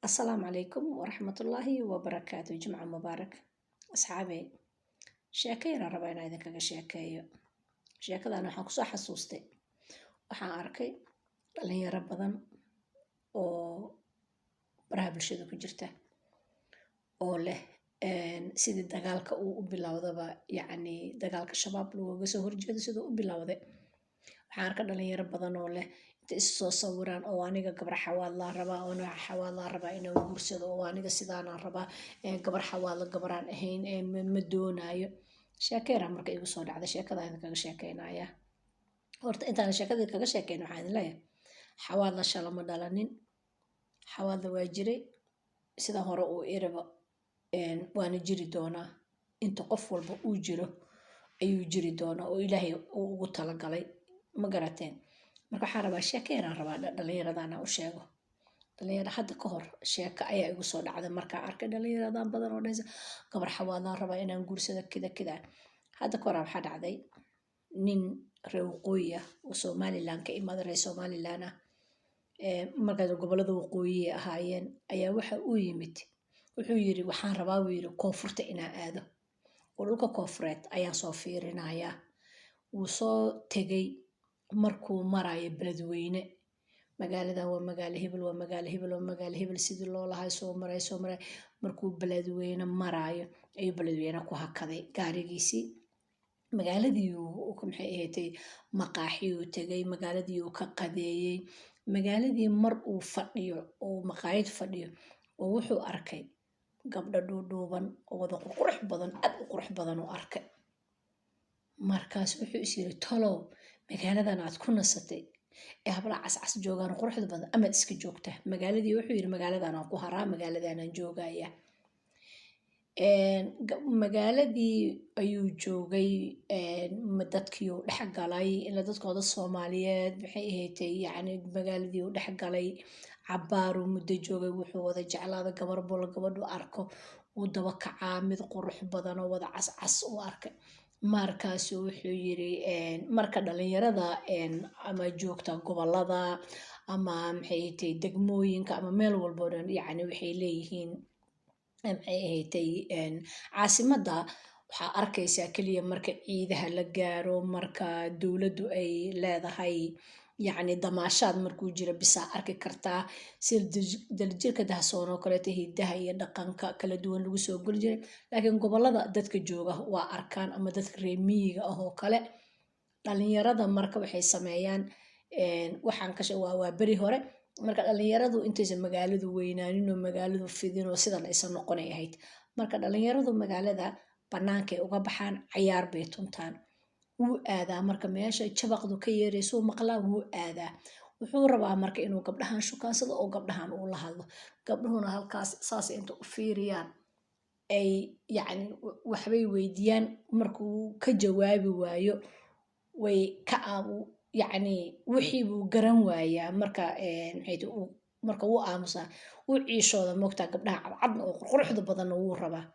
السلام عليكم ورحمة الله وبركاته. جمعة مبارك أصحابي. sheekayna raba inaan idinkaga sheekeeyo. sheekadan waxaan kusoo xasuustay waxaan arkay dhalinyaro badan oo baraha bulshada ku jirta oo leh sidii dagaalka uu u bilowdaba, yacni dagaalka shabaab looga soo horjeedo siduu u bilowday. waxaan arkay dhalinyaro badan oo leh inta is soo sawiraan oo aniga gabar xawaad laa rabaa oo nooca xawaad laa rabaa inaan guursado oo aniga sidaanaan rabaa gabar xawaadla gabaraan ahayn ma doonaayo. sheekeyna marka igu soo dhacday sheekada idin kaga sheekeynaya. horta intaan sheekadii kaga sheekeyn waxaan idin leeyahay xawaadla shala ma dhalanin, xawaadla waa jiray sida hore uu iriba waana jiri doonaa. inta qof walba uu jiro ayuu jiri doonaa oo ilaahay uu ugu talagalay, ma garateen. marka waxaan rabaa sheekeynaan rabaa dhallinyaradana u sheego. dhalinyaro hadda ka hor sheeko ayaa igu soo dhacday markaa arkay dhalinyaradan badan oo dhaysa gabar xawaadlaan rabaa inaan guursado kida. hadda ka hor waxaa dhacday nin reer waqooyi ah oo somaliland ka imaaday, reer somaliland ah markaas gobolada waqooyi ahaayeen ayaa waxa uu yimid. wuxuu yiri waxaan rabaa buu yiri koonfurta inaan aado oo dhulka koonfureed ayaan soo fiirinayaa. wuu soo tegay markuu marayo beledweyne. magaaladan waa magaalo hebel, waa magaalo hebel, waa magaalo hebel sidii loo lahay soo maray markuu beledweyne maraayo ayuu beledweyne ku hakaday gaarigiisii. magaaladii maxay ahaatay maqaaxiyuu tegay, magaaladii uu ka qadeeyey. magaaladii mar uu fadhiyo oo maqaayad fadhiyo oo wuxuu arkay gabdho dhuudhuuban oo wada qurux badan, aad u qurux badan u arkay. markaas wuxuu is yiri tolow magaaladan aad ku nasatay ee habla cascas joogaan quruxda badan amaad iska joogtaa. magaaladii wuxuu yiri magaaladan aan ku haraa, magaaladan aan joogaya. magaaladii ayuu joogay, dadkii uu dhex galay ila dadkooda Soomaaliyeed maxay ahaatay, yacni magaaladii uu dhex galay cabaaruu muddo joogay. wuxuu wada jeclaada gabar bolo gabadhu arko uu daba kacaa mid qurux badan oo wada cascas u arkay. markaasu wuxuu yiri marka dhalinyarada ama joogta gobolada ama maxay ahaatay degmooyinka ama meel walbo dhan, yacni waxay leeyihiin maxay ahaatay caasimadda waxaa arkaysaa keliya marka ciidaha la gaaro, marka dowladdu ay leedahay yacni damaashaad markuu jiro bisaa arki kartaa. sida daljirka dahsoon oo kaleeto hidaha iyo dhaqanka kala duwan lagu soo geli jiray. laakiin gobolada dadka jooga waa arkaan ama dadka reer miyiga ah oo kale. dhalinyarada marka waxay sameeyaan waxaan waa beri hore marka dhalinyaradu intaysan magaaladu weynaanin oo magaaladu fidin oo sidan aysan noqonay ahayd. marka dhalinyaradu magaalada bannaankay uga baxaan, cayaar bay tuntaan. wuu aadaa marka meesha jabaqdu ka yeeraysuu maqlaa wuu aadaa. wuxuu rabaa marka inuu gabdhahan shukaansado oo gabdhahan uu la hadlo. gabdhuhuna halkaas saas inta u fiiriyaan ay yacni waxbay weydiiyaan. markuu ka jawaabi waayo way ka yacni wixii buu garan waayaa. marka wuu aamusaa, wuu ciishooda moogtaa gabdhaha cadcadna oo quruxda badanna wuu rabaa.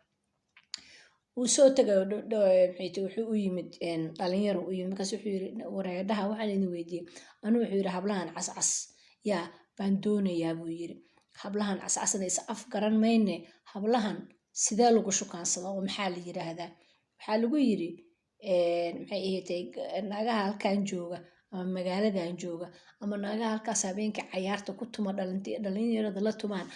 wuu soo tagayo wuxuu u yimid dhalinyaro u yimid. markaas wuxuu yiri wareedhaha waxaan idin weydiiyey anuu wuxuu yiri hablahan cascas yaa baan doonayaa buu yiri. hablahan cascasna is af garan mayne hablahan sidee lagu shukaansada oo maxaa la yiraahdaa. waxaa lagu yiri maxay ahaatay naagaha halkan jooga ama magaaladan jooga ama naagaha halkaas habeenka cayaarta ku tuma dhalinyarada la tumaan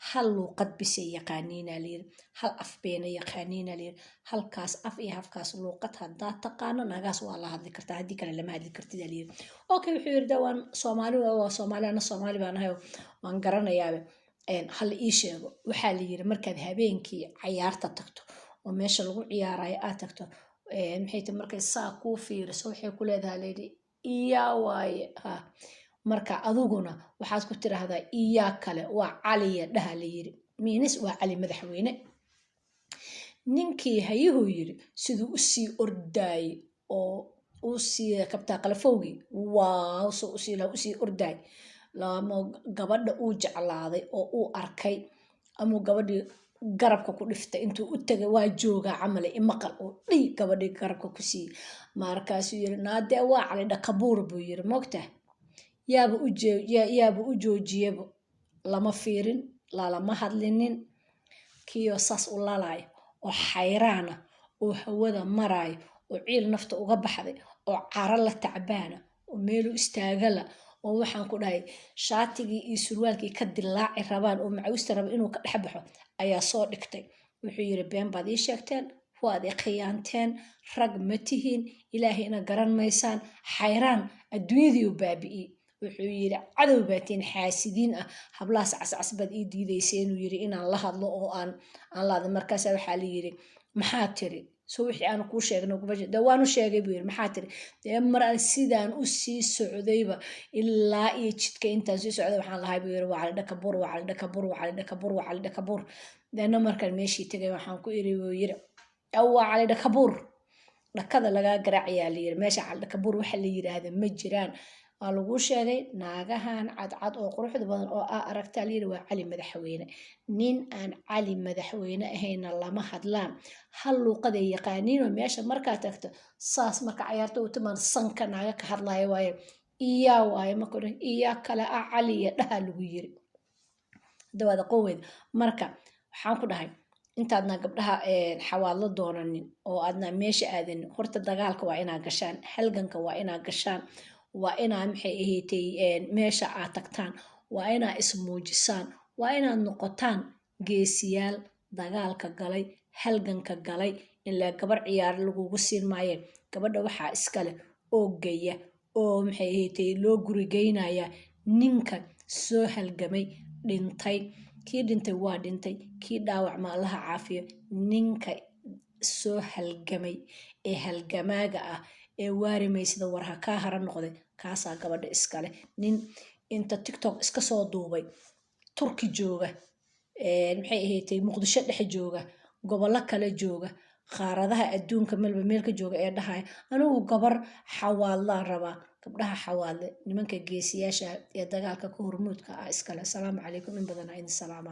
hal luuqad bisay yaqaaniina layiri, hal af beena yaqaaniina layiri. halkaas af iyo halkaas luuqad haddaad taqaano naagaas waa la hadli kartaa, haddii kale lama hadli kartid layiri. okay wuxuu yiri dawaan Soomaali waa Soomaali, ana Soomaali baan ahay waan garanayaa. hal ii sheego waxaa la yiri markaad habeenkii cayaarta tagto oo meesha lagu ciyaarayo aad tagto maxay tahay markay saa kuu fiiriso waxay ku leedahay layiri iyaa waaye ha. marka adiguna waxaad ku tiraahdaa iyaa kale waa caliya dhaha la yiri, miinis waa cali madaxweyne. ninkii hayuhu yiri siduu usii ordaay oo usii kabtaa qalafowgii waaw soo usii ordaay lama gabadha uu jeclaaday oo uu arkay ama gabadhii garabka ku dhiftay intuu u tagay waa joogaa camale imaqal oo dhii gabadhii garabka ku siiyey. markaasuu yiri naadee waa cali dhakabuur buu yiri moogtaa yaaba u joojiyaba lama fiirin lalama hadlinin kiyo saas u lalayo oo xayraana oo hawada marayo oo ciil nafta uga baxday oo cara la tacbaana oo meelu istaagala oo waxaan ku dhahay shaatigii iyo surwaalkii ka dilaaci rabaan oo macawista raba inuu ka dhex baxo ayaa soo dhigtay wuxuu yiri been baad ii sheegteen waad i khiyaanteen rag ma tihiin ilaahayna garan maysaan xayraan adduunyadii u baabi'iyey wuxuu yiri cadow baatiin xaasidiin ah hablaas cascas baad ii diidayseen inuu yiri inaan la hadlo oo aan laada markaas waxaa la yiri maxaa tiri soo wixii aan kuu sheegno de waanu sheegay buu yiri maxaa tiri dee mar aan sidaan u sii socdayba ilaa iyo jidka intaan sii socday waxaan lahay buu yiri waa cali dhakabur waa cali dhakabur waa cali dhakabur waa cali dhakabur deena markaan meeshii tagay waxaan ku iri buu yiri waa cali dhakabur dhakada lagaa garaacayaa la yiri meesha cali dhakabur waxa la yiraahdo ma jiraan waa lagu sheegay naagahan cadcad oo quruxda badan oo aragtaa la yiri waa cali madaxweyne nin aan cali madaxweyne ahayna lama hadlaan hal luuqaday yaqaaniin oo meesha markaa tagto saas marka cayaarta u timaan sanka naaga ka hadlaya waaye iyaa waaye marka iyaa kale cali iyo dhaha lagu yiri dawaada qoweed marka waxaan ku dhahay intaadna gabdhaha xawaadlo doonanin oo aadna meesha aadanin horta dagaalka waa inaa gashaan halganka waa inaa gashaan waa inaa maxay ahaatay meesha aad tagtaan waa inaa ismuujisaan waa inaad noqotaan geesiyaal dagaalka galay halganka galay ilaa gabar ciyaar lagugu siin maayeen gabadha waxaa iskale oo gaya oo maxay ahaatay loo gurigeynaya ninka soo halgamay dhintay kii dhintay waa dhintay kii dhaawac ma allaha caafiyo ninka soo halgamay ee halgamaaga ah ee waarimaysada warha kaa hara noqday kaasaa gabadha iskale nin inta tiktok iska soo duubay turki jooga maxay ahaatay muqdisho dhexe jooga gobollo kale jooga qaaradaha adduunka melba meelka jooga ee dhahaya anigu gabar xawaadlaan rabaa gabdhaha xawaadle nimanka geesiyaasha ee dagaalka ka hormuudka ah iskale asalaamu calaykum in badan idin salaama